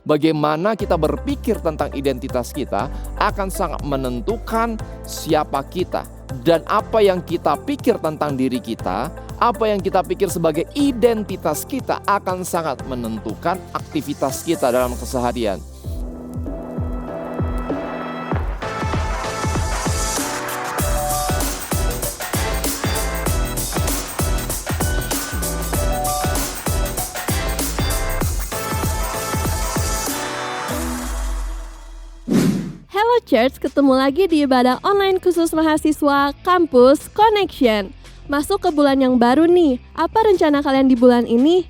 Bagaimana kita berpikir tentang identitas kita akan sangat menentukan siapa kita. Dan apa yang kita pikir tentang diri kita, apa yang kita pikir sebagai identitas kita akan sangat menentukan aktivitas kita dalam keseharian. Hello Church, ketemu lagi di ibadah online khusus mahasiswa Kampus Connection. Masuk ke bulan yang baru nih, apa rencana kalian di bulan ini?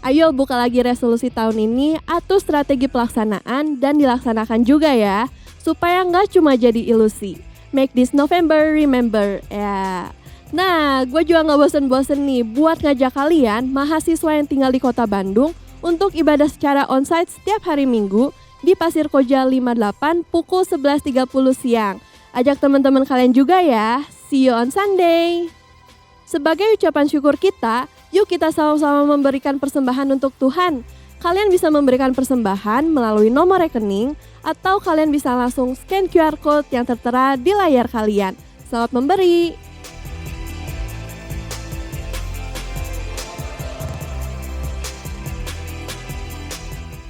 Ayo buka lagi resolusi tahun ini, atur strategi pelaksanaan dan dilaksanakan juga ya, supaya nggak cuma jadi ilusi. Make this November remember, ya. Nah, gue juga nggak bosen-bosen nih buat ngajak kalian, mahasiswa yang tinggal di kota Bandung, untuk ibadah secara onsite setiap hari Minggu, di Pasir Koja 58 pukul 11.30 siang. Ajak teman-teman kalian juga ya. See you on Sunday. Sebagai ucapan syukur kita, yuk kita sama-sama memberikan persembahan untuk Tuhan. Kalian bisa memberikan persembahan melalui nomor rekening atau kalian bisa langsung scan QR Code yang tertera di layar kalian. Selamat memberi.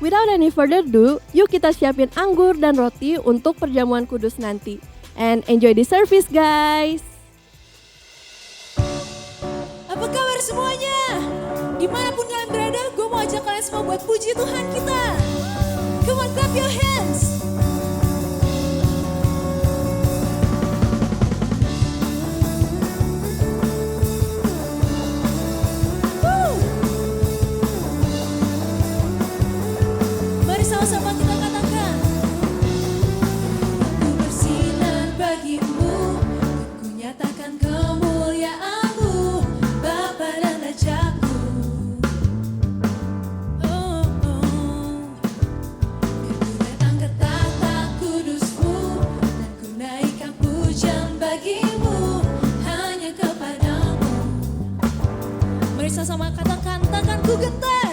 Without any further ado, yuk kita siapin anggur dan roti untuk perjamuan kudus nanti. And enjoy the service guys! Apa kabar semuanya? Dimanapun kalian berada, gue mau ajak kalian semua buat puji Tuhan kita. Come on, clap your hands. Sama-sama kita katakan, ku bersinar bagimu, ku nyatakan kemuliaan-Mu, Bapa dan Rajaku. Oh, oh. Ku datang ke tata kudus-Mu, dan ku naikkan pujian bagimu, hanya kepadamu. Mari sama-sama katakan, takkan ku gentar.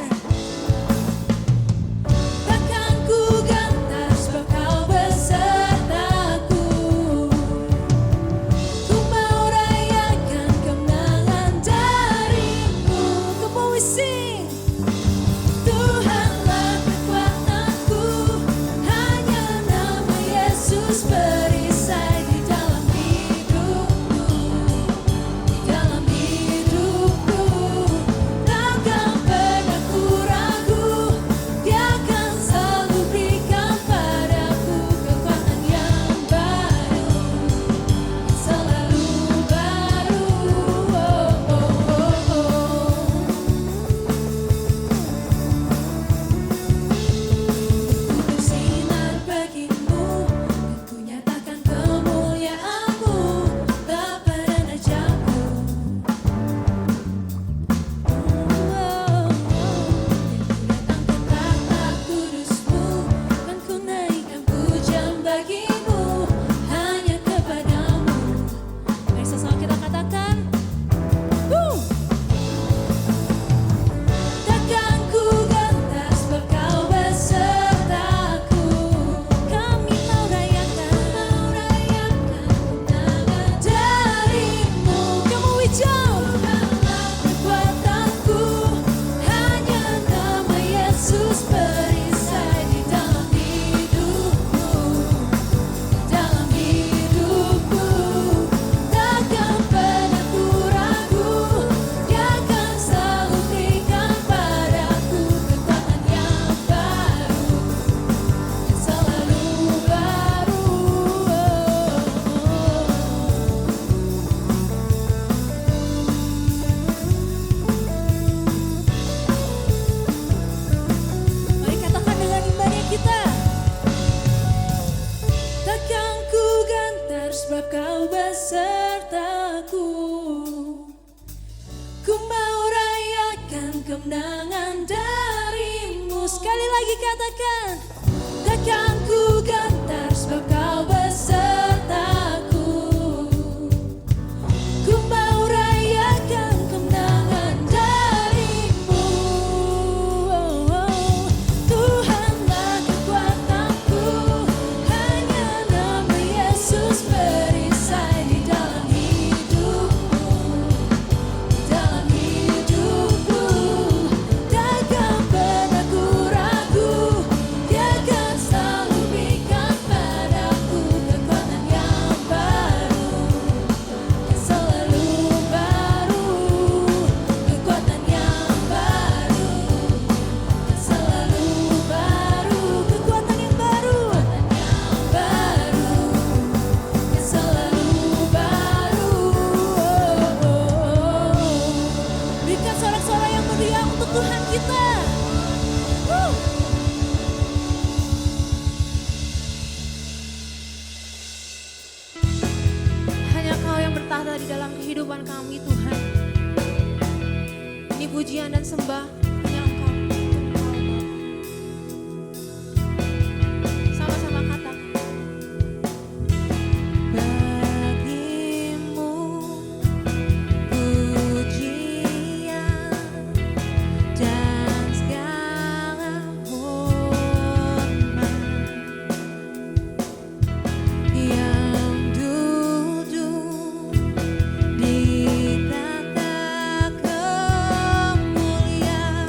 Kemenangan darimu. Sekali lagi katakan, takkan ku gentar sebab kau besertaku. Ku mau rayakan kemenangan darimu. Tuhanlah dalam kehidupan kami Tuhan. Ini pujian dan sembah hanya Engkau, Bapa. Sama-sama katakan. Bagimu pujian dan segala hormat yang duduk di tata kemuliaan.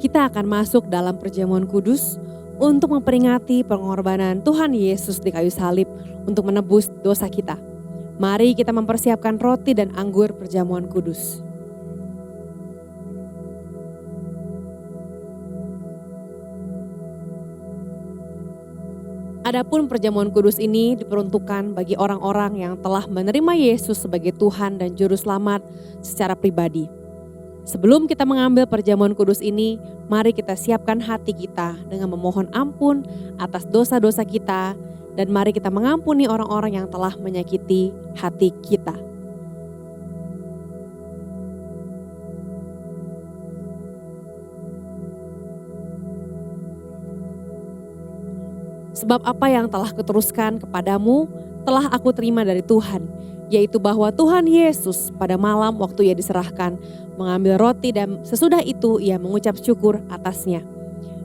kita akan masuk dalam perjamuan kudus untuk memperingati pengorbanan Tuhan Yesus di kayu salib untuk menebus dosa kita. Mari kita mempersiapkan roti dan anggur perjamuan kudus. Adapun perjamuan kudus ini diperuntukkan bagi orang-orang yang telah menerima Yesus sebagai Tuhan dan Juru Selamat secara pribadi. Sebelum kita mengambil perjamuan kudus ini, mari kita siapkan hati kita dengan memohon ampun atas dosa-dosa kita, dan mari kita mengampuni orang-orang yang telah menyakiti hati kita. Sebab apa yang telah kuteruskan kepadamu telah aku terima dari Tuhan, yaitu bahwa Tuhan Yesus pada malam waktu ia diserahkan mengambil roti dan sesudah itu ia mengucap syukur atasnya.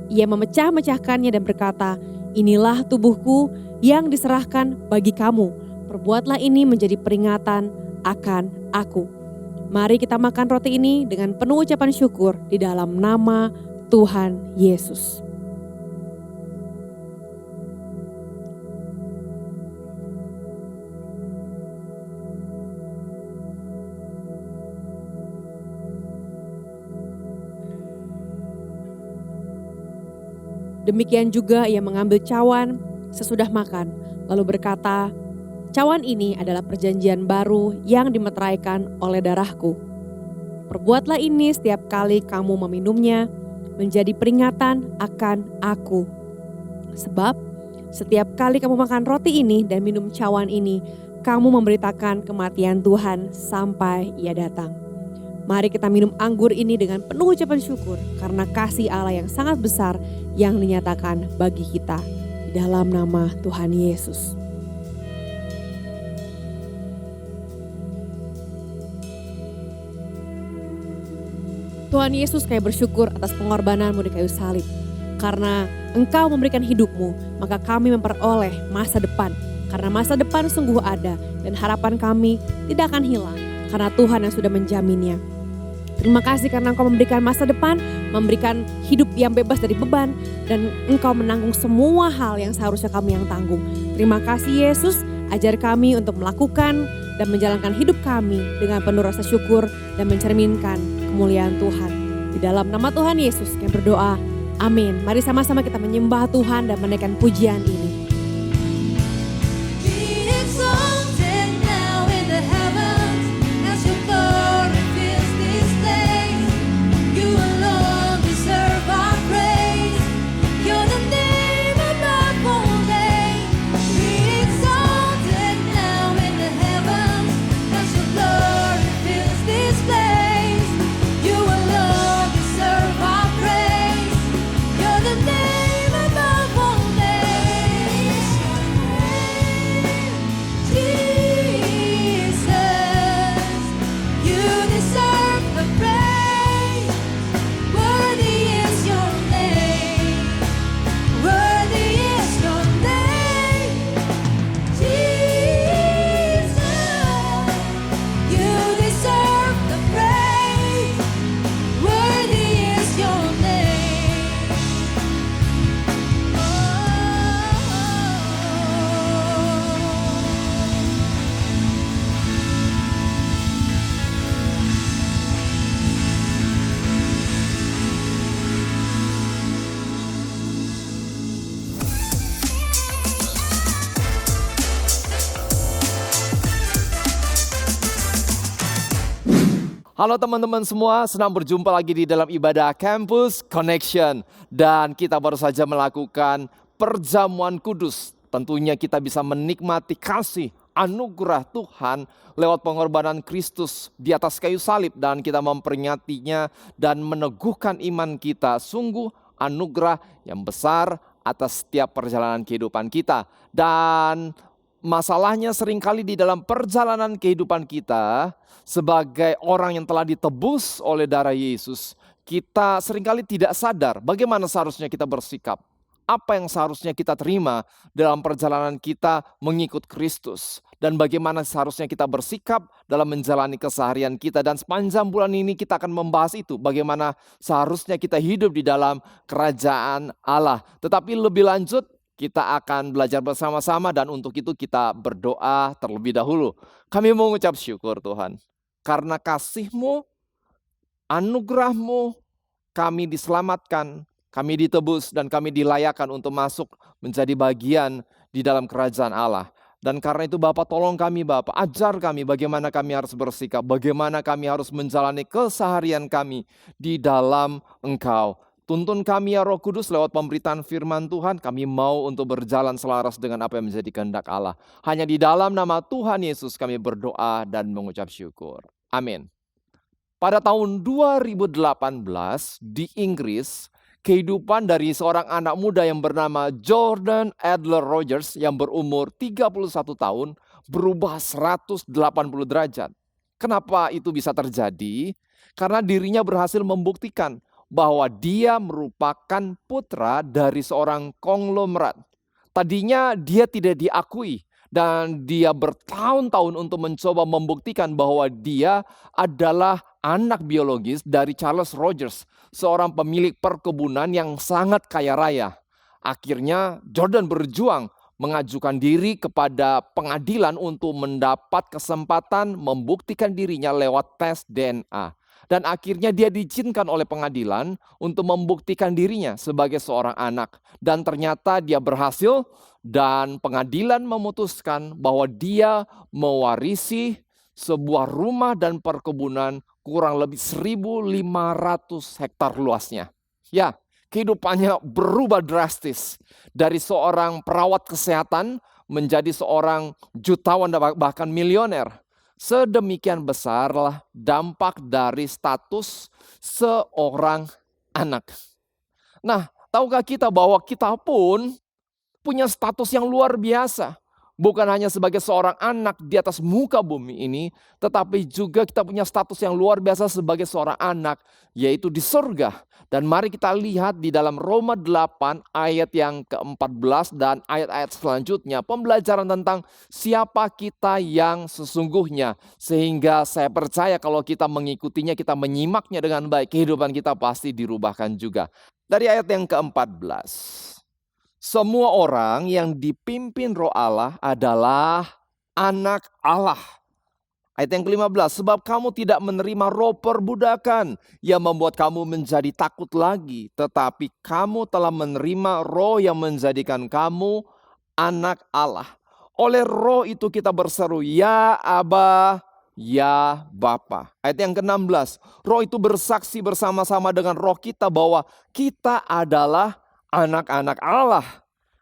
Ia memecah-mecahkannya dan berkata, "Inilah tubuhku yang diserahkan bagi kamu. Perbuatlah ini menjadi peringatan akan aku." Mari kita makan roti ini dengan penuh ucapan syukur di dalam nama Tuhan Yesus. Demikian juga ia mengambil cawan sesudah makan, lalu berkata, "Cawan ini adalah perjanjian baru yang dimeteraikan oleh darahku. Perbuatlah ini setiap kali kamu meminumnya, menjadi peringatan akan aku. Sebab setiap kali kamu makan roti ini dan minum cawan ini, kamu memberitakan kematian Tuhan sampai ia datang." Mari kita minum anggur ini dengan penuh ucapan syukur karena kasih Allah yang sangat besar yang dinyatakan bagi kita di dalam nama Tuhan Yesus. Tuhan Yesus, kami bersyukur atas pengorbananmu di kayu salib. Karena Engkau memberikan hidupmu, maka kami memperoleh masa depan. Karena masa depan sungguh ada dan harapan kami tidak akan hilang karena Tuhan yang sudah menjaminnya. Terima kasih karena Engkau memberikan masa depan, memberikan hidup yang bebas dari beban, dan Engkau menanggung semua hal yang seharusnya kami yang tanggung. Terima kasih Yesus, ajar kami untuk melakukan dan menjalankan hidup kami dengan penuh rasa syukur dan mencerminkan kemuliaan Tuhan. Di dalam nama Tuhan Yesus kami berdoa, amin. Mari sama-sama kita menyembah Tuhan dan menaikkan pujian ini. Be exalted now in the heavens as your glory fills this place. You alone deserve our praise. You're the name above all names. Be exalted now in the heavens as your glory fills this place. You alone deserve our praise. You're the name above all names. Jesus, you deserve the praise. Worthy is your name. Worthy is your name. Jesus, you deserve the praise. Worthy is your name. Halo teman-teman semua, senang berjumpa lagi di dalam ibadah Campus Connection. Dan kita baru saja melakukan perjamuan kudus. Tentunya kita bisa menikmati kasih anugerah Tuhan lewat pengorbanan Kristus di atas kayu salib. Dan kita memperingatinya dan meneguhkan iman kita. Sungguh anugerah yang besar atas setiap perjalanan kehidupan kita. Dan masalahnya seringkali di dalam perjalanan kehidupan kita sebagai orang yang telah ditebus oleh darah Yesus, kita seringkali tidak sadar bagaimana seharusnya kita bersikap. apa yang seharusnya kita terima dalam perjalanan kita mengikut Kristus. Dan bagaimana seharusnya kita bersikap dalam menjalani keseharian kita. Dan sepanjang bulan ini kita akan membahas itu. Bagaimana seharusnya kita hidup di dalam kerajaan Allah. Tetapi lebih lanjut kita akan belajar bersama-sama dan untuk itu kita berdoa terlebih dahulu. Kami mengucap syukur Tuhan. Karena kasih-Mu, anugerah-Mu, kami diselamatkan, kami ditebus dan kami dilayakkan untuk masuk menjadi bagian di dalam kerajaan Allah. Dan karena itu Bapa, tolong kami Bapa, ajar kami bagaimana kami harus bersikap, bagaimana kami harus menjalani keseharian kami di dalam Engkau. Tuntun kami ya Roh Kudus lewat pemberitaan firman Tuhan, kami mau untuk berjalan selaras dengan apa yang menjadi kehendak Allah. Hanya di dalam nama Tuhan Yesus kami berdoa dan mengucap syukur. Amin. Pada tahun 2018 di Inggris, kehidupan dari seorang anak muda yang bernama Jordan Adler Rogers yang berumur 31 tahun berubah 180 derajat. Kenapa itu bisa terjadi? Karena dirinya berhasil membuktikan bahwa dia merupakan putra dari seorang konglomerat. Tadinya dia tidak diakui dan dia bertahun-tahun untuk mencoba membuktikan bahwa dia adalah anak biologis dari Charles Rogers, seorang pemilik perkebunan yang sangat kaya raya. Akhirnya Jordan berjuang mengajukan diri kepada pengadilan untuk mendapat kesempatan membuktikan dirinya lewat tes DNA. Dan akhirnya dia diizinkan oleh pengadilan untuk membuktikan dirinya sebagai seorang anak. Dan ternyata dia berhasil dan pengadilan memutuskan bahwa dia mewarisi sebuah rumah dan perkebunan kurang lebih 1.500 hektar luasnya. Ya, kehidupannya berubah drastis. Dari seorang perawat kesehatan menjadi seorang jutawan bahkan milioner. Sedemikian besarlah dampak dari status seorang anak. Nah, tahukah kita bahwa kita pun punya status yang luar biasa. Bukan hanya sebagai seorang anak di atas muka bumi ini, tetapi juga kita punya status yang luar biasa sebagai seorang anak, yaitu di surga. Dan mari kita lihat di dalam Roma 8 ayat yang ke-14 dan ayat-ayat selanjutnya, pembelajaran tentang siapa kita yang sesungguhnya. Sehingga saya percaya kalau kita mengikutinya, kita menyimaknya dengan baik, kehidupan kita pasti dirubahkan juga. Dari ayat yang ke-14. Semua orang yang dipimpin Roh Allah adalah anak Allah. Ayat yang ke-15, sebab kamu tidak menerima roh perbudakan yang membuat kamu menjadi takut lagi. Tetapi kamu telah menerima roh yang menjadikan kamu anak Allah. Oleh roh itu kita berseru, ya Aba, ya Bapa. Ayat yang ke-16, roh itu bersaksi bersama-sama dengan roh kita bahwa kita adalah anak-anak Allah.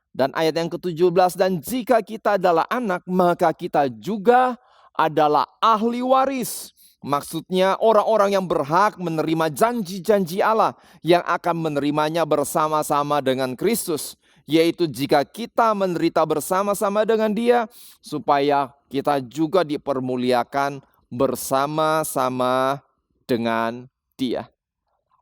Dan ayat yang ke-17, dan jika kita adalah anak, maka kita juga adalah ahli waris. Maksudnya orang-orang yang berhak menerima janji-janji Allah yang akan menerimanya bersama-sama dengan Kristus. Yaitu jika kita menderita bersama-sama dengan Dia, supaya kita juga dipermuliakan bersama-sama dengan Dia.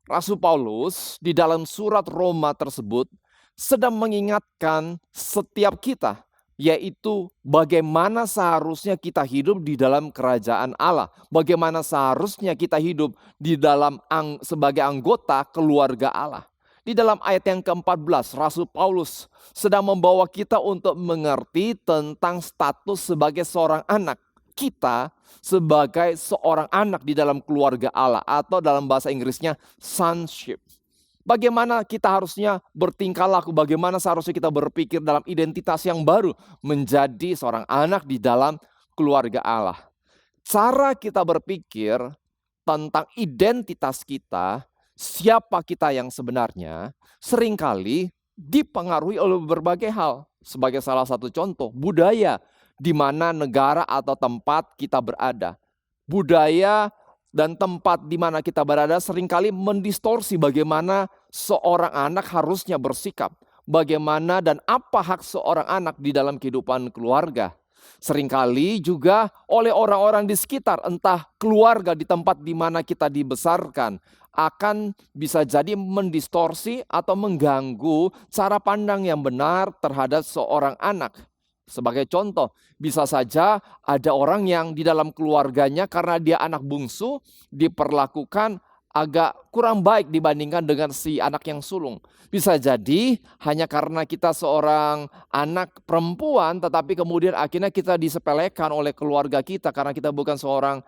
Rasul Paulus di dalam surat Roma tersebut sedang mengingatkan setiap kita, yaitu bagaimana seharusnya kita hidup di dalam kerajaan Allah. Bagaimana seharusnya kita hidup di dalam sebagai anggota keluarga Allah. Di dalam ayat yang ke-14, Rasul Paulus sedang membawa kita untuk mengerti tentang status sebagai seorang anak. Kita sebagai seorang anak di dalam keluarga Allah, atau dalam bahasa Inggrisnya sonship. Bagaimana kita harusnya bertingkah laku, bagaimana seharusnya kita berpikir dalam identitas yang baru menjadi seorang anak di dalam keluarga Allah. Cara kita berpikir tentang identitas kita, siapa kita yang sebenarnya, seringkali dipengaruhi oleh berbagai hal. Sebagai salah satu contoh, budaya di mana negara atau tempat kita berada. Budaya dan tempat di mana kita berada seringkali mendistorsi bagaimana seorang anak harusnya bersikap. Bagaimana dan apa hak seorang anak di dalam kehidupan keluarga. Seringkali juga oleh orang-orang di sekitar, entah keluarga di tempat di mana kita dibesarkan, akan bisa jadi mendistorsi atau mengganggu cara pandang yang benar terhadap seorang anak. Sebagai contoh, bisa saja ada orang yang di dalam keluarganya karena dia anak bungsu diperlakukan agak kurang baik dibandingkan dengan si anak yang sulung. Bisa jadi hanya karena kita seorang anak perempuan tetapi kemudian akhirnya kita disepelekan oleh keluarga kita karena kita bukan seorang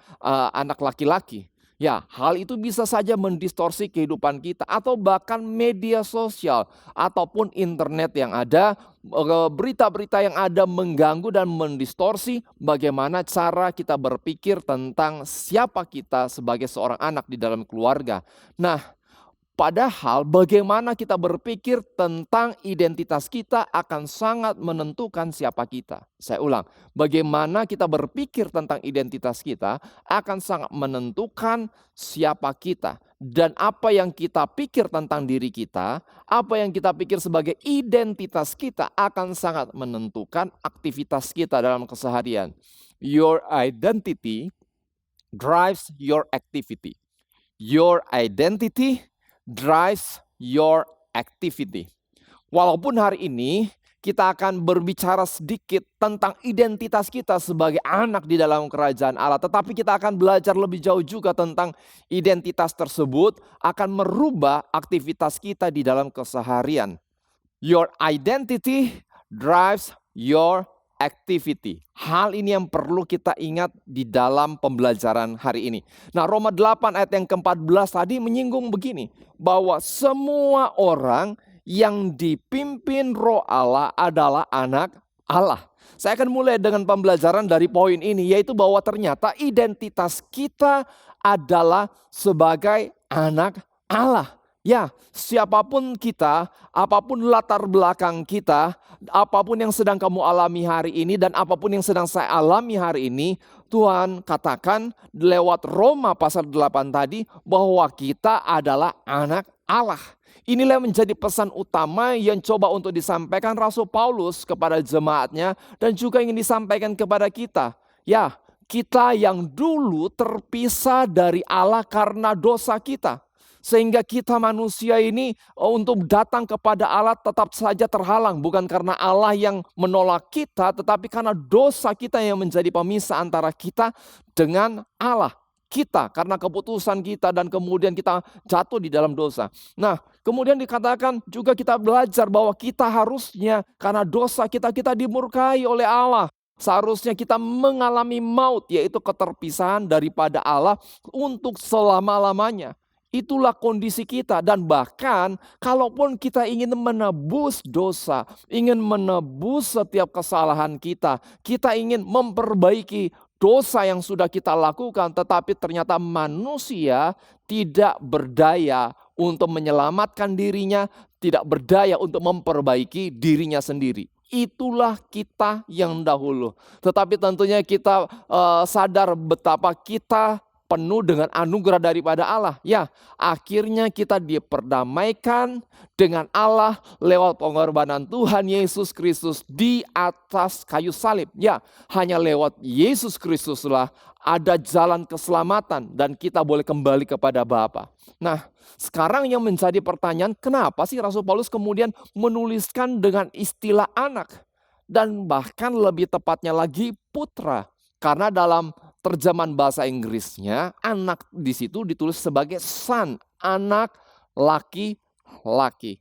anak laki-laki. Ya, hal itu bisa saja mendistorsi kehidupan kita atau bahkan media sosial ataupun internet yang ada, berita-berita yang ada mengganggu dan mendistorsi bagaimana cara kita berpikir tentang siapa kita sebagai seorang anak di dalam keluarga. Nah, padahal bagaimana kita berpikir tentang identitas kita akan sangat menentukan siapa kita. Saya ulang, bagaimana kita berpikir tentang identitas kita akan sangat menentukan siapa kita. Dan apa yang kita pikir tentang diri kita, apa yang kita pikir sebagai identitas kita akan sangat menentukan aktivitas kita dalam keseharian. Your identity drives your activity. Your identity drives your activity. Walaupun hari ini kita akan berbicara sedikit tentang identitas kita sebagai anak di dalam kerajaan Allah, tetapi kita akan belajar lebih jauh juga tentang identitas tersebut akan merubah aktivitas kita di dalam keseharian. Your identity drives your activity. Hal ini yang perlu kita ingat di dalam pembelajaran hari ini. Nah, Roma 8 ayat yang ke-14 tadi menyinggung begini, bahwa semua orang yang dipimpin Roh Allah adalah anak Allah. Saya akan mulai dengan pembelajaran dari poin ini, yaitu bahwa ternyata identitas kita adalah sebagai anak Allah. Ya, siapapun kita, apapun latar belakang kita, apapun yang sedang kamu alami hari ini dan apapun yang sedang saya alami hari ini, Tuhan katakan lewat Roma pasal 8 tadi bahwa kita adalah anak Allah. Inilah yang menjadi pesan utama yang coba untuk disampaikan Rasul Paulus kepada jemaatnya dan juga ingin disampaikan kepada kita. Ya, kita yang dulu terpisah dari Allah karena dosa kita. Sehingga kita manusia ini untuk datang kepada Allah tetap saja terhalang. Bukan karena Allah yang menolak kita, tetapi karena dosa kita yang menjadi pemisah antara kita dengan Allah. Kita karena keputusan kita dan kemudian kita jatuh di dalam dosa. Nah, kemudian dikatakan juga kita belajar bahwa kita harusnya karena dosa kita dimurkai oleh Allah. Seharusnya kita mengalami maut, yaitu keterpisahan daripada Allah untuk selama-lamanya. Itulah kondisi kita, dan bahkan kalaupun kita ingin menebus dosa, ingin menebus setiap kesalahan kita ingin memperbaiki dosa yang sudah kita lakukan, tetapi ternyata manusia tidak berdaya untuk menyelamatkan dirinya, tidak berdaya untuk memperbaiki dirinya sendiri. Itulah kita yang dahulu. Tetapi tentunya kita sadar betapa kita penuh dengan anugerah daripada Allah. Ya, akhirnya kita diperdamaikan dengan Allah lewat pengorbanan Tuhan Yesus Kristus di atas kayu salib. Ya, hanya lewat Yesus Kristuslah ada jalan keselamatan dan kita boleh kembali kepada Bapa. Nah, sekarang yang menjadi pertanyaan, kenapa sih Rasul Paulus kemudian menuliskan dengan istilah anak dan bahkan lebih tepatnya lagi putra? Karena dalam terjemahan bahasa Inggrisnya, anak di situ ditulis sebagai son, anak laki-laki.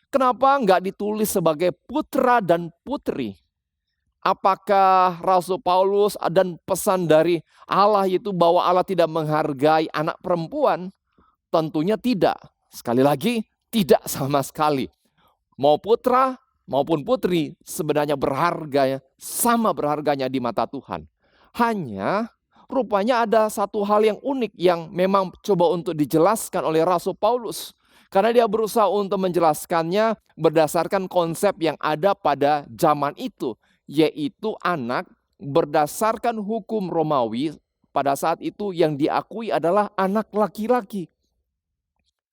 Kenapa enggak ditulis sebagai putra dan putri? Apakah Rasul Paulus dan pesan dari Allah itu bahwa Allah tidak menghargai anak perempuan? Tentunya tidak. Sekali lagi, tidak sama sekali. Mau putra maupun putri sebenarnya berharga, sama berharganya di mata Tuhan. Hanya rupanya ada satu hal yang unik yang memang coba untuk dijelaskan oleh Rasul Paulus. Karena dia berusaha untuk menjelaskannya berdasarkan konsep yang ada pada zaman itu. Yaitu anak berdasarkan hukum Romawi pada saat itu yang diakui adalah anak laki-laki.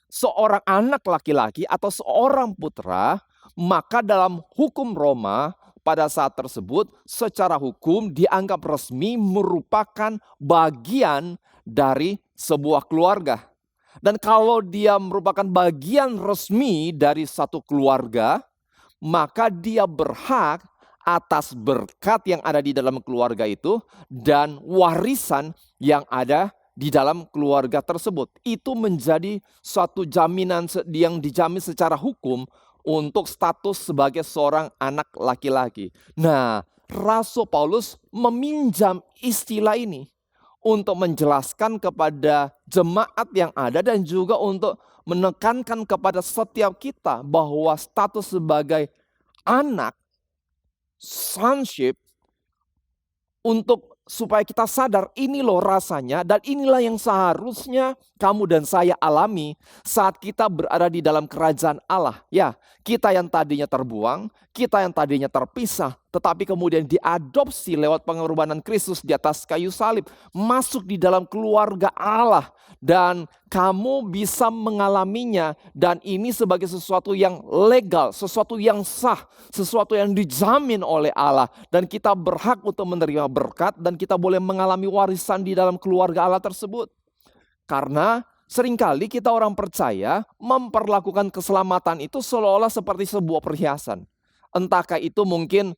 Seorang anak laki-laki atau seorang putra, maka dalam hukum Roma pada saat tersebut secara hukum dianggap resmi merupakan bagian dari sebuah keluarga. Dan kalau dia merupakan bagian resmi dari satu keluarga, maka dia berhak atas berkat yang ada di dalam keluarga itu dan warisan yang ada di dalam keluarga tersebut. Itu menjadi suatu jaminan yang dijamin secara hukum untuk status sebagai seorang anak laki-laki. Nah, Rasul Paulus meminjam istilah ini untuk menjelaskan kepada jemaat yang ada dan juga untuk menekankan kepada setiap kita bahwa status sebagai anak, sonship, untuk supaya kita sadar ini loh rasanya dan inilah yang seharusnya kamu dan saya alami saat kita berada di dalam kerajaan Allah. Ya, kita yang tadinya terbuang, kita yang tadinya terpisah, tetapi kemudian diadopsi lewat pengorbanan Kristus di atas kayu salib, masuk di dalam keluarga Allah dan kamu bisa mengalaminya dan ini sebagai sesuatu yang legal, sesuatu yang sah, sesuatu yang dijamin oleh Allah dan kita berhak untuk menerima berkat dan kita boleh mengalami warisan di dalam keluarga Allah tersebut. Karena seringkali kita orang percaya memperlakukan keselamatan itu seolah-olah seperti sebuah perhiasan. Entahkah itu mungkin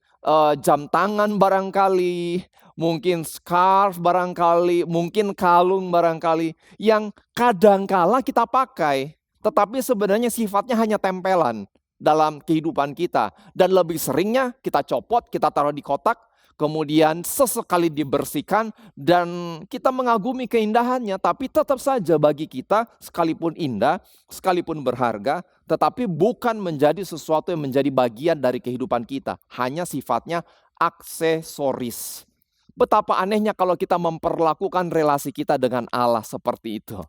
jam tangan barangkali, mungkin scarf barangkali, mungkin kalung barangkali, yang kadangkala kita pakai, tetapi sebenarnya sifatnya hanya tempelan dalam kehidupan kita. Dan lebih seringnya kita copot, kita taruh di kotak, kemudian sesekali dibersihkan dan kita mengagumi keindahannya. Tapi tetap saja bagi kita sekalipun indah, sekalipun berharga, tetapi bukan menjadi sesuatu yang menjadi bagian dari kehidupan kita. Hanya sifatnya aksesoris. Betapa anehnya kalau kita memperlakukan relasi kita dengan Allah seperti itu.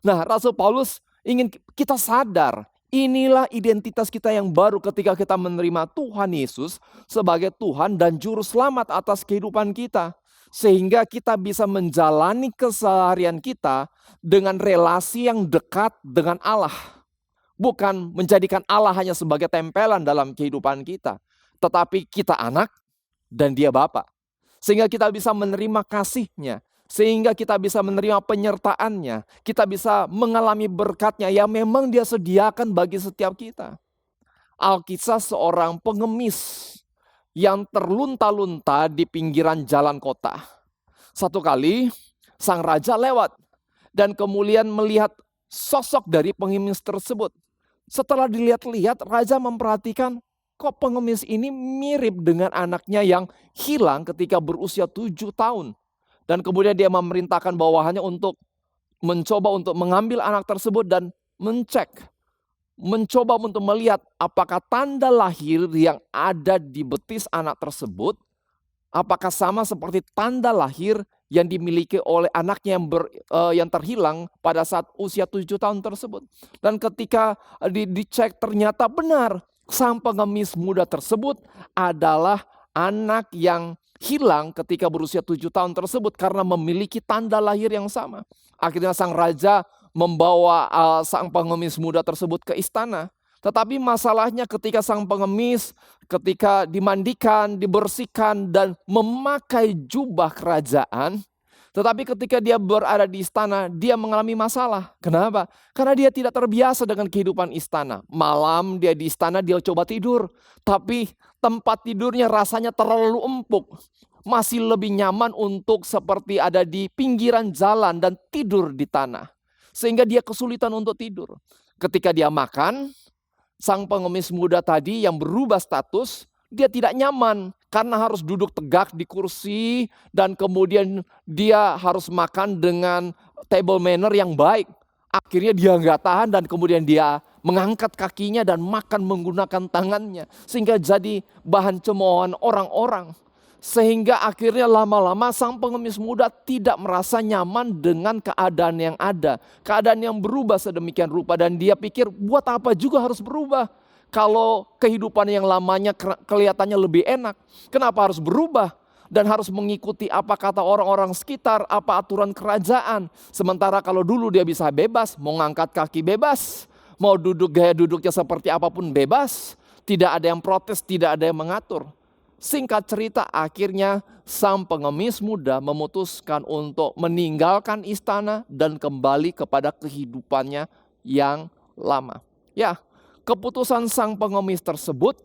Nah, Rasul Paulus ingin kita sadar, inilah identitas kita yang baru ketika kita menerima Tuhan Yesus sebagai Tuhan dan Juru Selamat atas kehidupan kita. Sehingga kita bisa menjalani keseharian kita dengan relasi yang dekat dengan Allah. Bukan menjadikan Allah hanya sebagai tempelan dalam kehidupan kita. Tetapi kita anak dan dia Bapa. Sehingga kita bisa menerima kasih-Nya. Sehingga kita bisa menerima penyertaan-Nya. Kita bisa mengalami berkat-Nya yang memang Dia sediakan bagi setiap kita. Alkisah seorang pengemis yang terlunta-lunta di pinggiran jalan kota. Satu kali sang raja lewat dan kemudian melihat sosok dari pengemis tersebut. Setelah dilihat-lihat, raja memperhatikan kok pengemis ini mirip dengan anaknya yang hilang ketika berusia 7 tahun. Dan kemudian dia memerintahkan bawahannya untuk mencoba untuk mengambil anak tersebut dan mencoba untuk melihat apakah tanda lahir yang ada di betis anak tersebut, apakah sama seperti tanda lahir yang dimiliki oleh anaknya yang terhilang pada saat usia 7 tahun tersebut. Dan ketika dicek ternyata benar, sang pengemis muda tersebut adalah anak yang hilang ketika berusia 7 tahun tersebut karena memiliki tanda lahir yang sama. Akhirnya sang raja membawa sang pengemis muda tersebut ke istana. Tetapi masalahnya ketika sang pengemis, ketika dimandikan, dibersihkan dan memakai jubah kerajaan, tetapi ketika dia berada di istana, dia mengalami masalah. Kenapa? Karena dia tidak terbiasa dengan kehidupan istana. Malam dia di istana, dia coba tidur. Tapi tempat tidurnya rasanya terlalu empuk. Masih lebih nyaman untuk seperti ada di pinggiran jalan dan tidur di tanah. Sehingga dia kesulitan untuk tidur. Ketika dia makan, sang pengemis muda tadi yang berubah status, dia tidak nyaman karena harus duduk tegak di kursi dan kemudian dia harus makan dengan table manner yang baik. Akhirnya dia nggak tahan dan kemudian dia mengangkat kakinya dan makan menggunakan tangannya. Sehingga jadi bahan cemoohan orang-orang. Sehingga akhirnya lama-lama sang pengemis muda tidak merasa nyaman dengan keadaan yang ada. Keadaan yang berubah sedemikian rupa dan dia pikir buat apa juga harus berubah. Kalau kehidupan yang lamanya kelihatannya lebih enak, kenapa harus berubah? Dan harus mengikuti apa kata orang-orang sekitar, apa aturan kerajaan. Sementara kalau dulu dia bisa bebas, mau ngangkat kaki bebas, mau duduk gaya duduknya seperti apapun bebas. Tidak ada yang protes, tidak ada yang mengatur. Singkat cerita, akhirnya sang pengemis muda memutuskan untuk meninggalkan istana dan kembali kepada kehidupannya yang lama. Ya, keputusan sang pengemis tersebut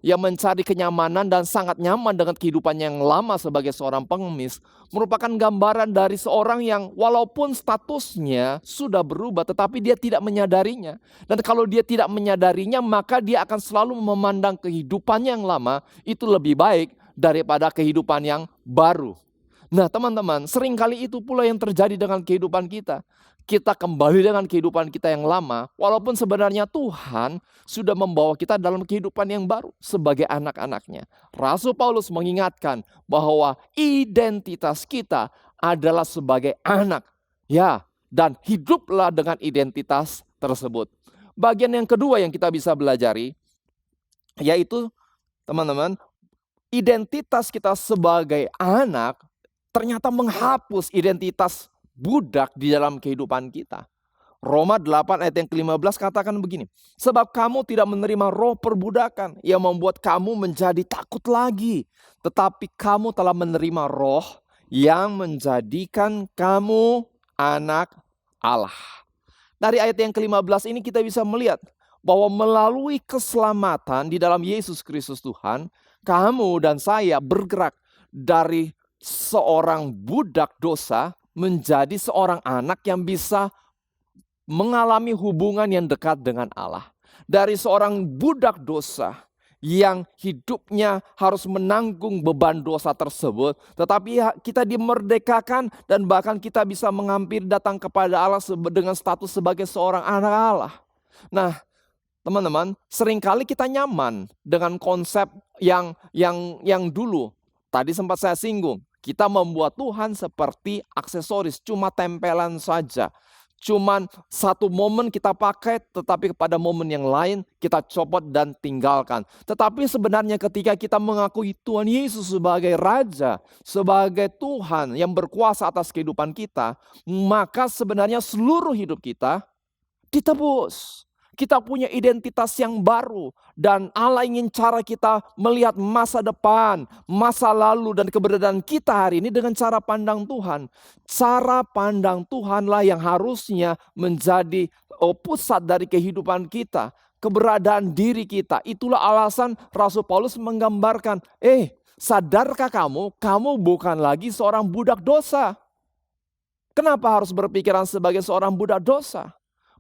yang mencari kenyamanan dan sangat nyaman dengan kehidupannya yang lama sebagai seorang pengemis merupakan gambaran dari seorang yang walaupun statusnya sudah berubah tetapi dia tidak menyadarinya. Dan kalau dia tidak menyadarinya maka dia akan selalu memandang kehidupannya yang lama itu lebih baik daripada kehidupan yang baru. Nah teman-teman, seringkali itu pula yang terjadi dengan kehidupan kita. Kita kembali dengan kehidupan kita yang lama, walaupun sebenarnya Tuhan sudah membawa kita dalam kehidupan yang baru sebagai anak-anaknya. Rasul Paulus mengingatkan bahwa identitas kita adalah sebagai anak. Ya, dan hiduplah dengan identitas tersebut. Bagian yang kedua yang kita bisa belajari, yaitu teman-teman, identitas kita sebagai anak ternyata menghapus identitas budak di dalam kehidupan kita. Roma 8 ayat yang ke-15 katakan begini. Sebab kamu tidak menerima roh perbudakan yang membuat kamu menjadi takut lagi. Tetapi kamu telah menerima roh yang menjadikan kamu anak Allah. Dari ayat yang ke-15 ini kita bisa melihat bahwa melalui keselamatan di dalam Yesus Kristus Tuhan, kamu dan saya bergerak dari seorang budak dosa menjadi seorang anak yang bisa mengalami hubungan yang dekat dengan Allah. Dari seorang budak dosa yang hidupnya harus menanggung beban dosa tersebut, tetapi kita dimerdekakan dan bahkan kita bisa menghampiri datang kepada Allah dengan status sebagai seorang anak Allah. Nah, teman-teman, seringkali kita nyaman dengan konsep yang dulu. Tadi sempat saya singgung. Kita membuat Tuhan seperti aksesoris, cuma tempelan saja. Cuman satu momen kita pakai, tetapi pada momen yang lain kita copot dan tinggalkan. Tetapi sebenarnya ketika kita mengakui Tuhan Yesus sebagai Raja, sebagai Tuhan yang berkuasa atas kehidupan kita, maka sebenarnya seluruh hidup kita ditebus. Kita punya identitas yang baru dan Allah ingin cara kita melihat masa depan, masa lalu dan keberadaan kita hari ini dengan cara pandang Tuhan. Cara pandang Tuhanlah yang harusnya menjadi pusat dari kehidupan kita, keberadaan diri kita. Itulah alasan Rasul Paulus menggambarkan, sadarkah kamu bukan lagi seorang budak dosa. Kenapa harus berpikiran sebagai seorang budak dosa?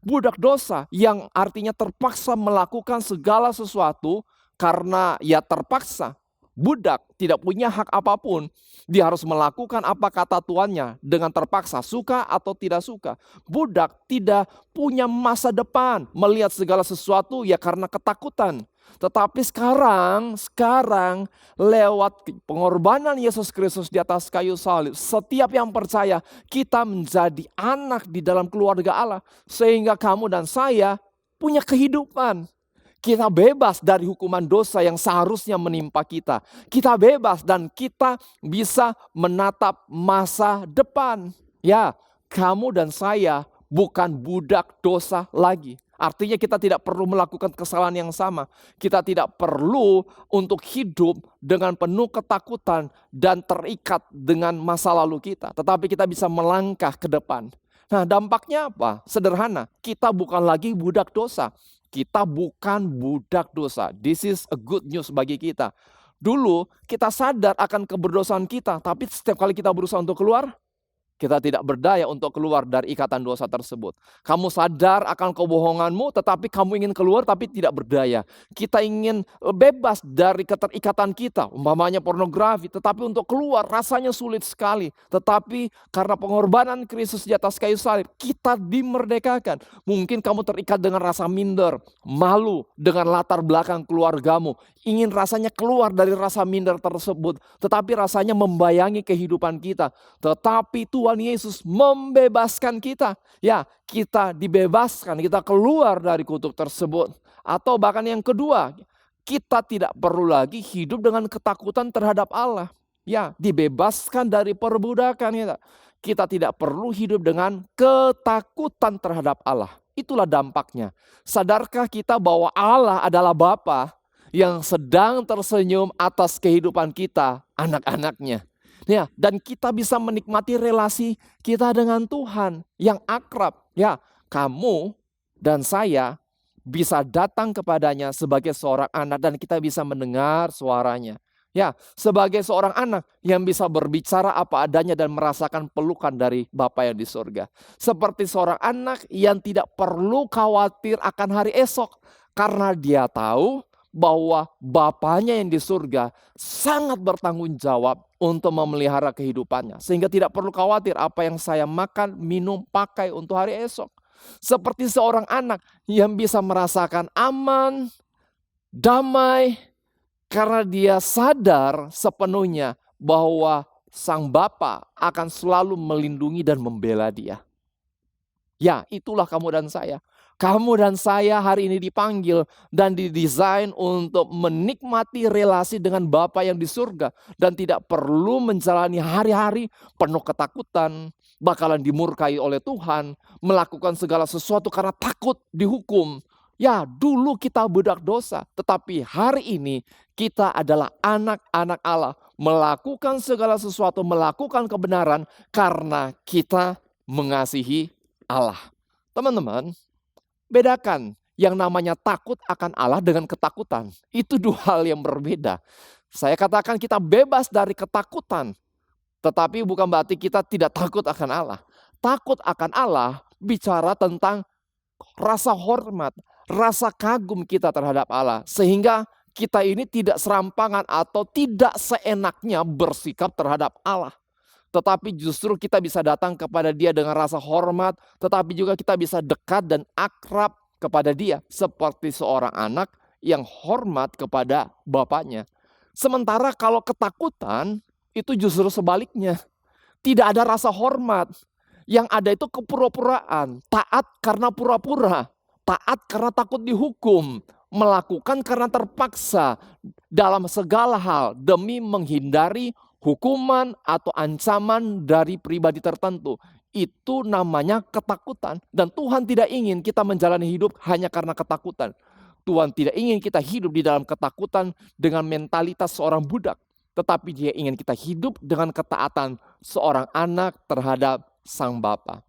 Budak dosa yang artinya terpaksa melakukan segala sesuatu karena ya terpaksa. Budak tidak punya hak apapun. Dia harus melakukan apa kata tuannya dengan terpaksa, suka atau tidak suka. Budak tidak punya masa depan melihat segala sesuatu ya karena ketakutan. Tetapi sekarang lewat pengorbanan Yesus Kristus di atas kayu salib, setiap yang percaya kita menjadi anak di dalam keluarga Allah. Sehingga kamu dan saya punya kehidupan. Kita bebas dari hukuman dosa yang seharusnya menimpa kita. Kita bebas dan kita bisa menatap masa depan. Ya, kamu dan saya bukan budak dosa lagi. Artinya kita tidak perlu melakukan kesalahan yang sama. Kita tidak perlu untuk hidup dengan penuh ketakutan dan terikat dengan masa lalu kita. Tetapi kita bisa melangkah ke depan. Nah, dampaknya apa? Sederhana, kita bukan lagi budak dosa. Kita bukan budak dosa. This is a good news bagi kita. Dulu kita sadar akan keberdosaan kita, tapi setiap kali kita berusaha untuk keluar, kita tidak berdaya untuk keluar dari ikatan dosa tersebut. Kamu sadar akan kebohonganmu, tetapi kamu ingin keluar tapi tidak berdaya. Kita ingin bebas dari keterikatan kita, umpamanya pornografi, tetapi untuk keluar rasanya sulit sekali. Tetapi karena pengorbanan Kristus di atas kayu salib, kita dimerdekakan. Mungkin kamu terikat dengan rasa minder, malu dengan latar belakang keluargamu. Ingin rasanya keluar dari rasa minder tersebut, tetapi rasanya membayangi kehidupan kita. Tetapi Tuhan Yesus membebaskan kita. Ya, kita dibebaskan, kita keluar dari kutuk tersebut. Atau bahkan yang kedua, kita tidak perlu lagi hidup dengan ketakutan terhadap Allah. Ya, dibebaskan dari perbudakan kita. Kita tidak perlu hidup dengan ketakutan terhadap Allah. Itulah dampaknya. Sadarkah kita bahwa Allah adalah Bapa yang sedang tersenyum atas kehidupan kita, anak-anaknya. Ya, dan kita bisa menikmati relasi kita dengan Tuhan yang akrab. Ya, kamu dan saya bisa datang kepadanya sebagai seorang anak dan kita bisa mendengar suaranya. Ya, sebagai seorang anak yang bisa berbicara apa adanya dan merasakan pelukan dari Bapa yang di surga. Seperti seorang anak yang tidak perlu khawatir akan hari esok. Karena dia tahu bahwa Bapanya yang di surga sangat bertanggung jawab untuk memelihara kehidupannya. Sehingga tidak perlu khawatir apa yang saya makan, minum, pakai untuk hari esok. Seperti seorang anak yang bisa merasakan aman, damai, karena dia sadar sepenuhnya bahwa Sang Bapa akan selalu melindungi dan membela dia. Ya, itulah kamu dan saya. Kamu dan saya hari ini dipanggil dan didesain untuk menikmati relasi dengan Bapa yang di surga. Dan tidak perlu menjalani hari-hari penuh ketakutan, bakalan dimurkai oleh Tuhan, melakukan segala sesuatu karena takut dihukum. Ya, dulu kita budak dosa, tetapi hari ini kita adalah anak-anak Allah. Melakukan segala sesuatu, melakukan kebenaran karena kita mengasihi Allah. Teman-teman, bedakan yang namanya takut akan Allah dengan ketakutan. Itu dua hal yang berbeda. Saya katakan kita bebas dari ketakutan, tetapi bukan berarti kita tidak takut akan Allah. Takut akan Allah bicara tentang rasa hormat, rasa kagum kita terhadap Allah. Sehingga kita ini tidak serampangan atau tidak seenaknya bersikap terhadap Allah. Tetapi justru kita bisa datang kepada dia dengan rasa hormat. Tetapi juga kita bisa dekat dan akrab kepada dia. Seperti seorang anak yang hormat kepada bapaknya. Sementara kalau ketakutan itu justru sebaliknya. Tidak ada rasa hormat. Yang ada itu kepura-puraan. Taat karena pura-pura. Taat karena takut dihukum, melakukan karena terpaksa dalam segala hal demi menghindari hukuman atau ancaman dari pribadi tertentu. Itu namanya ketakutan. Dan Tuhan tidak ingin kita menjalani hidup hanya karena ketakutan. Tuhan tidak ingin kita hidup di dalam ketakutan dengan mentalitas seorang budak. Tetapi Dia ingin kita hidup dengan ketaatan seorang anak terhadap Sang Bapa.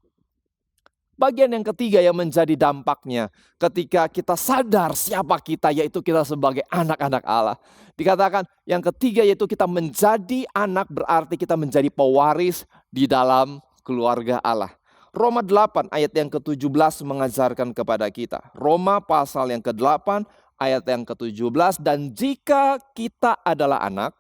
Bagian yang ketiga yang menjadi dampaknya ketika kita sadar siapa kita, yaitu kita sebagai anak-anak Allah. Dikatakan yang ketiga yaitu kita menjadi anak, berarti kita menjadi pewaris di dalam keluarga Allah. Roma 8 ayat yang ke-17 mengajarkan kepada kita. Roma pasal yang ke-8 ayat yang ke-17, dan jika kita adalah anak,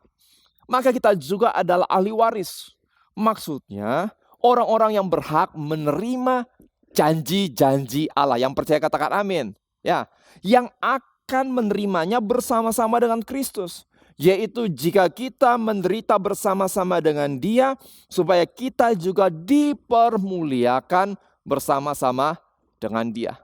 maka kita juga adalah ahli waris. Maksudnya orang-orang yang berhak menerima janji-janji Allah. Yang percaya katakan amin. Ya, yang akan menerimanya bersama-sama dengan Kristus. Yaitu jika kita menderita bersama-sama dengan Dia, supaya kita juga dipermuliakan bersama-sama dengan Dia.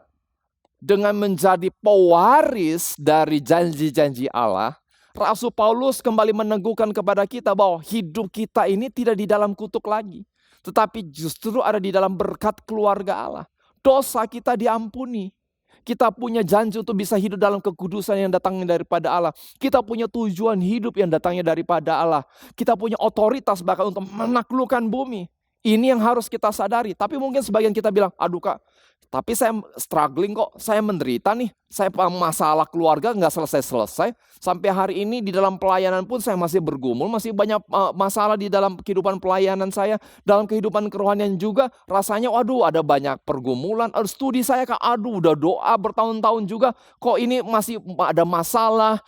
Dengan menjadi pewaris dari janji-janji Allah, Rasul Paulus kembali meneguhkan kepada kita bahwa hidup kita ini tidak di dalam kutuk lagi. Tetapi justru ada di dalam berkat keluarga Allah. Dosa kita diampuni. Kita punya janji untuk bisa hidup dalam kekudusan yang datangnya daripada Allah. Kita punya tujuan hidup yang datangnya daripada Allah. Kita punya otoritas bahkan untuk menaklukkan bumi. Ini yang harus kita sadari. Tapi mungkin sebagian kita bilang, aduh Kak, tapi saya struggling kok, saya menderita nih. Saya masalah keluarga nggak selesai-selesai. Sampai hari ini di dalam pelayanan pun saya masih bergumul. Masih banyak masalah di dalam kehidupan pelayanan saya. Dalam kehidupan kerohanian juga rasanya waduh ada banyak pergumulan. Studi saya Kak, aduh udah doa bertahun-tahun juga. Kok ini masih ada masalah.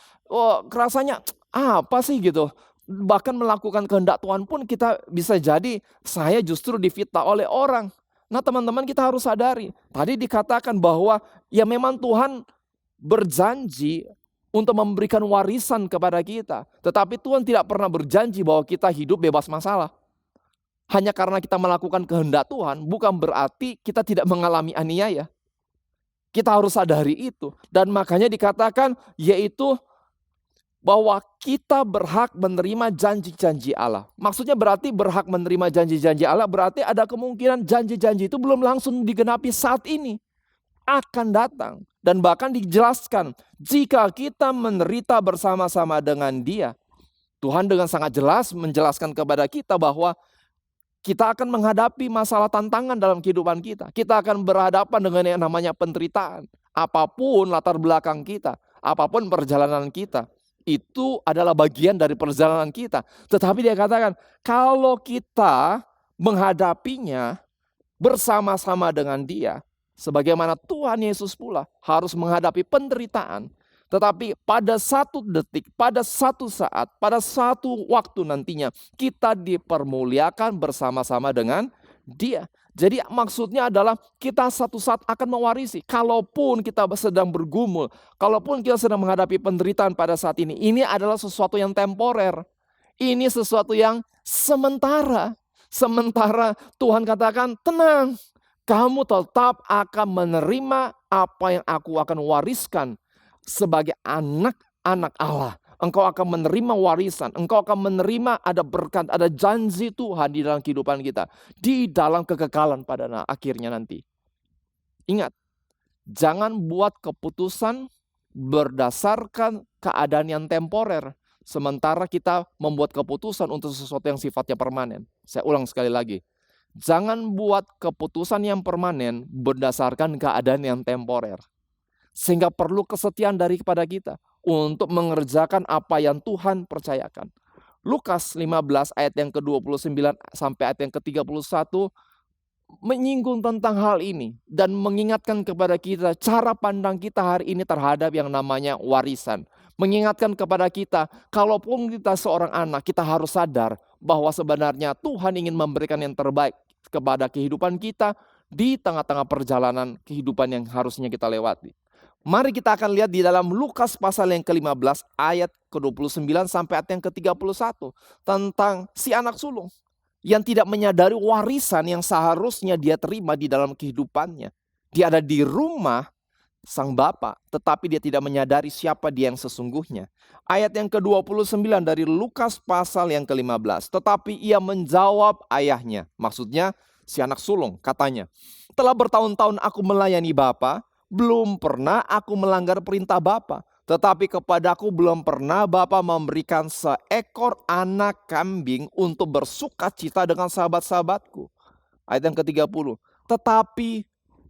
Rasanya apa sih gitu. Bahkan melakukan kehendak Tuhan pun kita bisa jadi saya justru difitnah oleh orang. Nah teman-teman kita harus sadari. Tadi dikatakan bahwa ya memang Tuhan berjanji untuk memberikan warisan kepada kita. Tetapi Tuhan tidak pernah berjanji bahwa kita hidup bebas masalah. Hanya karena kita melakukan kehendak Tuhan bukan berarti kita tidak mengalami aniaya. Kita harus sadari itu. Dan makanya dikatakan yaitu bahwa kita berhak menerima janji-janji Allah. Maksudnya berarti berhak menerima janji-janji Allah berarti ada kemungkinan janji-janji itu belum langsung digenapi saat ini. Akan datang. Dan bahkan dijelaskan, jika kita menderita bersama-sama dengan Dia, Tuhan dengan sangat jelas menjelaskan kepada kita bahwa kita akan menghadapi masalah tantangan dalam kehidupan kita. Kita akan berhadapan dengan yang namanya penderitaan. Apapun latar belakang kita, apapun perjalanan kita, itu adalah bagian dari perjalanan kita. Tetapi dia katakan, kalau kita menghadapinya bersama-sama dengan Dia, sebagaimana Tuhan Yesus pula harus menghadapi penderitaan. Tetapi pada satu detik, pada satu saat, pada satu waktu nantinya kita dipermuliakan bersama-sama dengan Dia. Jadi maksudnya adalah kita satu saat akan mewarisi. Kalaupun kita sedang bergumul, kalaupun kita sedang menghadapi penderitaan pada saat ini adalah sesuatu yang temporer. Ini sesuatu yang sementara. Sementara Tuhan katakan, tenang, kamu tetap akan menerima apa yang aku akan wariskan sebagai anak-anak Allah. Engkau akan menerima warisan, engkau akan menerima ada berkat, ada janji Tuhan di dalam kehidupan kita. Di dalam kekekalan pada akhirnya nanti. Ingat, jangan buat keputusan berdasarkan keadaan yang temporer. Sementara kita membuat keputusan untuk sesuatu yang sifatnya permanen. Saya ulang sekali lagi. Jangan buat keputusan yang permanen berdasarkan keadaan yang temporer. Sehingga perlu kesetiaan daripada kita untuk mengerjakan apa yang Tuhan percayakan. Lukas 15 ayat yang ke-29 sampai ayat yang ke-31 menyinggung tentang hal ini dan mengingatkan kepada kita cara pandang kita hari ini terhadap yang namanya warisan. Mengingatkan kepada kita, kalaupun kita seorang anak, kita harus sadar bahwa sebenarnya Tuhan ingin memberikan yang terbaik kepada kehidupan kita di tengah-tengah perjalanan kehidupan yang harusnya kita lewati. Mari kita akan lihat di dalam Lukas pasal yang ke-15 ayat ke-29 sampai ayat yang ke-31 tentang si anak sulung yang tidak menyadari warisan yang seharusnya dia terima di dalam kehidupannya. Dia ada di rumah sang bapa, tetapi dia tidak menyadari siapa dia yang sesungguhnya. Ayat yang ke-29 dari Lukas pasal yang ke-15. Tetapi ia menjawab ayahnya, maksudnya si anak sulung, katanya, telah bertahun-tahun aku melayani bapa, belum pernah aku melanggar perintah bapa. Tetapi kepadaku belum pernah bapa memberikan seekor anak kambing untuk bersuka cita dengan sahabat-sahabatku. Ayat yang ke-30. Tetapi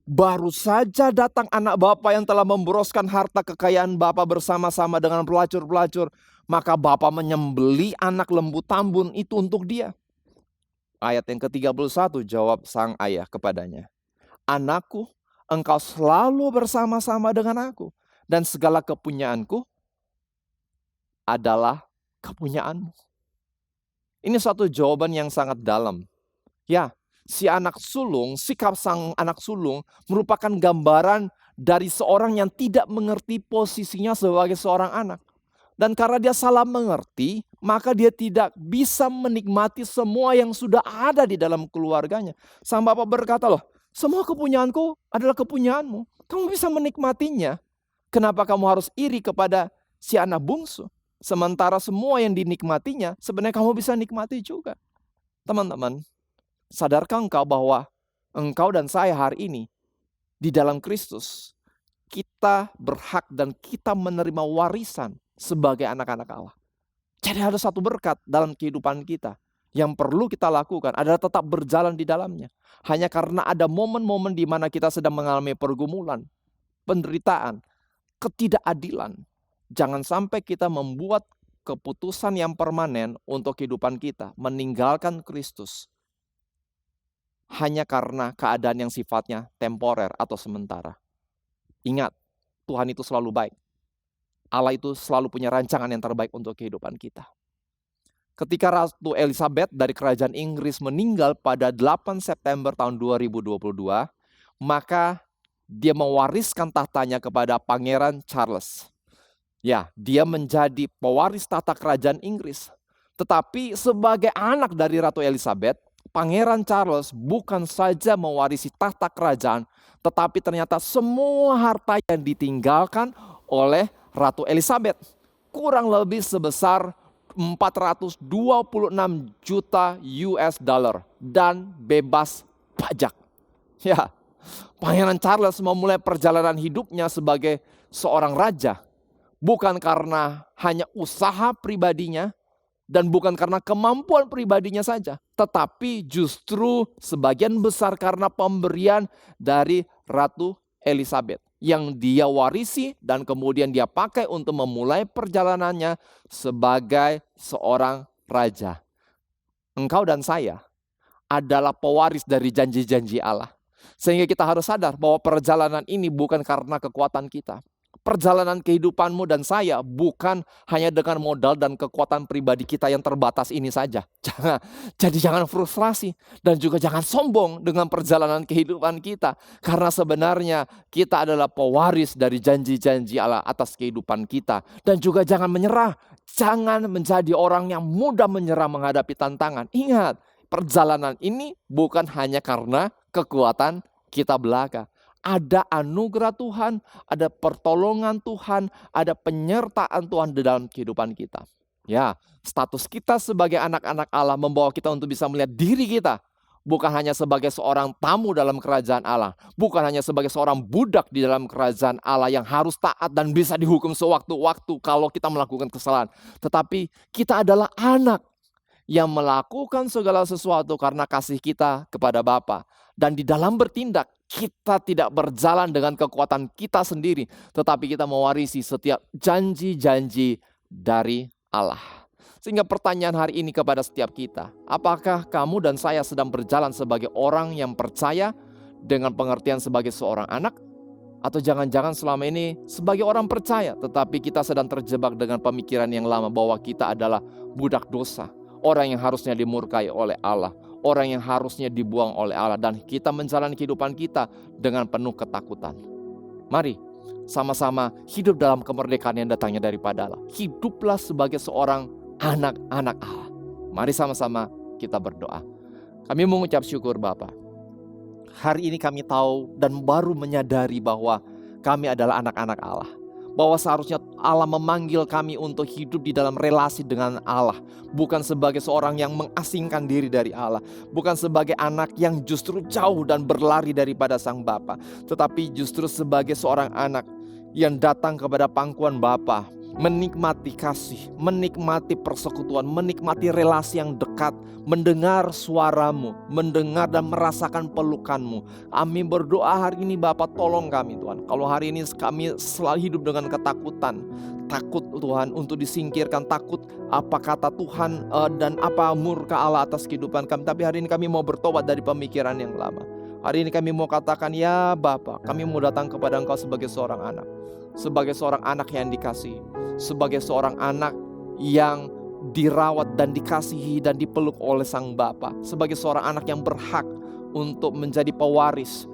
baru saja datang anak bapa yang telah memboroskan harta kekayaan bapa bersama-sama dengan pelacur-pelacur. Maka bapa menyembeli anak lembu tambun itu untuk dia. Ayat yang ke-31 jawab sang ayah kepadanya. Anakku, engkau selalu bersama-sama dengan aku. Dan segala kepunyaanku adalah kepunyaanmu. Ini suatu jawaban yang sangat dalam. Ya, si anak sulung, sikap sang anak sulung merupakan gambaran dari seorang yang tidak mengerti posisinya sebagai seorang anak. Dan karena dia salah mengerti, maka dia tidak bisa menikmati semua yang sudah ada di dalam keluarganya. Sang bapak berkata, loh, semua kepunyaanku adalah kepunyaanmu. Kamu bisa menikmatinya. Kenapa kamu harus iri kepada si anak bungsu? Sementara semua yang dinikmatinya sebenarnya kamu bisa nikmati juga. Teman-teman, sadarkah engkau bahwa engkau dan saya hari ini di dalam Kristus, kita berhak dan kita menerima warisan sebagai anak-anak Allah. Jadi ada satu berkat dalam kehidupan kita yang perlu kita lakukan adalah tetap berjalan di dalamnya. Hanya karena ada momen-momen di mana kita sedang mengalami pergumulan, penderitaan, ketidakadilan. Jangan sampai kita membuat keputusan yang permanen untuk kehidupan kita, meninggalkan Kristus hanya karena keadaan yang sifatnya temporer atau sementara. Ingat, Tuhan itu selalu baik. Allah itu selalu punya rancangan yang terbaik untuk kehidupan kita. Ketika Ratu Elizabeth dari kerajaan Inggris meninggal pada 8 September tahun 2022, maka dia mewariskan tahtanya kepada Pangeran Charles. Ya, dia menjadi pewaris tahta kerajaan Inggris. Tetapi sebagai anak dari Ratu Elizabeth, Pangeran Charles bukan saja mewarisi tahta kerajaan, tetapi ternyata semua harta yang ditinggalkan oleh Ratu Elizabeth kurang lebih sebesar 426 juta US dollar dan bebas pajak. Ya, Pangeran Charles memulai perjalanan hidupnya sebagai seorang raja. Bukan karena hanya usaha pribadinya dan bukan karena kemampuan pribadinya saja. Tetapi justru sebagian besar karena pemberian dari Ratu Elizabeth yang dia warisi dan kemudian dia pakai untuk memulai perjalanannya sebagai seorang raja. Engkau dan saya adalah pewaris dari janji-janji Allah. Sehingga kita harus sadar bahwa perjalanan ini bukan karena kekuatan kita. Perjalanan kehidupanmu dan saya bukan hanya dengan modal dan kekuatan pribadi kita yang terbatas ini saja. Jadi jangan frustrasi dan juga jangan sombong dengan perjalanan kehidupan kita. Karena sebenarnya kita adalah pewaris dari janji-janji Allah atas kehidupan kita. Dan juga jangan menyerah. Jangan menjadi orang yang mudah menyerah menghadapi tantangan. Ingat, perjalanan ini bukan hanya karena kekuatan kita belaka. Ada anugerah Tuhan, ada pertolongan Tuhan, ada penyertaan Tuhan di dalam kehidupan kita. Ya, status kita sebagai anak-anak Allah membawa kita untuk bisa melihat diri kita. Bukan hanya sebagai seorang tamu dalam kerajaan Allah. Bukan hanya sebagai seorang budak di dalam kerajaan Allah yang harus taat dan bisa dihukum sewaktu-waktu kalau kita melakukan kesalahan. Tetapi kita adalah anak yang melakukan segala sesuatu karena kasih kita kepada Bapa. Dan di dalam bertindak, kita tidak berjalan dengan kekuatan kita sendiri. Tetapi kita mewarisi setiap janji-janji dari Allah. Sehingga pertanyaan hari ini kepada setiap kita. Apakah kamu dan saya sedang berjalan sebagai orang yang percaya dengan pengertian sebagai seorang anak? Atau jangan-jangan selama ini sebagai orang percaya, tetapi kita sedang terjebak dengan pemikiran yang lama bahwa kita adalah budak dosa. Orang yang harusnya dimurkai oleh Allah. Orang yang harusnya dibuang oleh Allah. Dan kita menjalani kehidupan kita dengan penuh ketakutan. Mari sama-sama hidup dalam kemerdekaan yang datangnya daripada Allah. Hiduplah sebagai seorang anak-anak Allah. Mari sama-sama kita berdoa. Kami mengucap syukur Bapa. Hari ini kami tahu dan baru menyadari bahwa kami adalah anak-anak Allah. Bahwa seharusnya Allah memanggil kami untuk hidup di dalam relasi dengan Allah. Bukan sebagai seorang yang mengasingkan diri dari Allah. Bukan sebagai anak yang justru jauh dan berlari daripada Sang Bapa. Tetapi justru sebagai seorang anak yang datang kepada pangkuan Bapa. Menikmati kasih, menikmati persekutuan, menikmati relasi yang dekat, mendengar suaramu, mendengar dan merasakan pelukanmu. Kami berdoa hari ini Bapa, tolong kami Tuhan. Kalau hari ini kami selalu hidup dengan ketakutan, takut Tuhan untuk disingkirkan, takut apa kata Tuhan dan apa murka Allah atas kehidupan kami. Tapi hari ini kami mau bertobat dari pemikiran yang lama. Hari ini kami mau katakan, ya Bapa, kami mau datang kepada Engkau sebagai seorang anak. Sebagai seorang anak yang dikasihi. Sebagai seorang anak yang dirawat dan dikasihi dan dipeluk oleh Sang Bapa. Sebagai seorang anak yang berhak untuk menjadi pewaris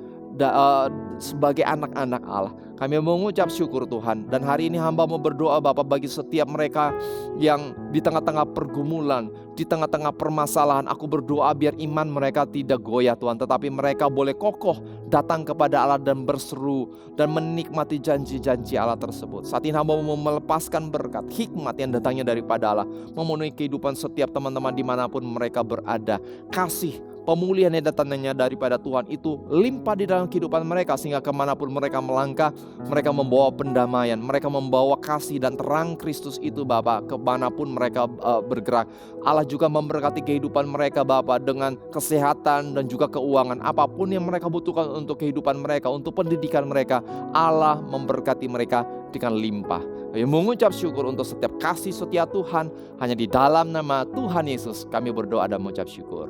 sebagai anak-anak Allah. Kami mengucap syukur Tuhan. Dan hari ini hamba mau berdoa Bapa bagi setiap mereka yang di tengah-tengah pergumulan, di tengah-tengah permasalahan. Aku berdoa biar iman mereka tidak goyah Tuhan. Tetapi mereka boleh kokoh datang kepada Allah dan berseru dan menikmati janji-janji Allah tersebut. Saat ini hamba mau melepaskan berkat, hikmat yang datangnya daripada Allah. Memenuhi kehidupan setiap teman-teman dimanapun mereka berada. Kasih, pemulihan yang datangnya daripada Tuhan itu limpah di dalam kehidupan mereka. Sehingga kemanapun mereka melangkah, mereka membawa pendamaian, mereka membawa kasih dan terang Kristus itu Bapa. Kemanapun mereka bergerak, Allah juga memberkati kehidupan mereka Bapa dengan kesehatan dan juga keuangan. Apapun yang mereka butuhkan untuk kehidupan mereka, untuk pendidikan mereka, Allah memberkati mereka dengan limpah. Kami mengucap syukur untuk setiap kasih setia Tuhan. Hanya di dalam nama Tuhan Yesus kami berdoa dan mengucap syukur.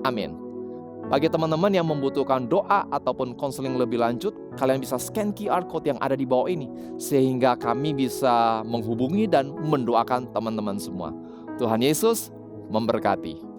Amin. Bagi teman-teman yang membutuhkan doa ataupun konseling lebih lanjut, kalian bisa scan QR code yang ada di bawah ini. Sehingga kami bisa menghubungi dan mendoakan teman-teman semua. Tuhan Yesus memberkati.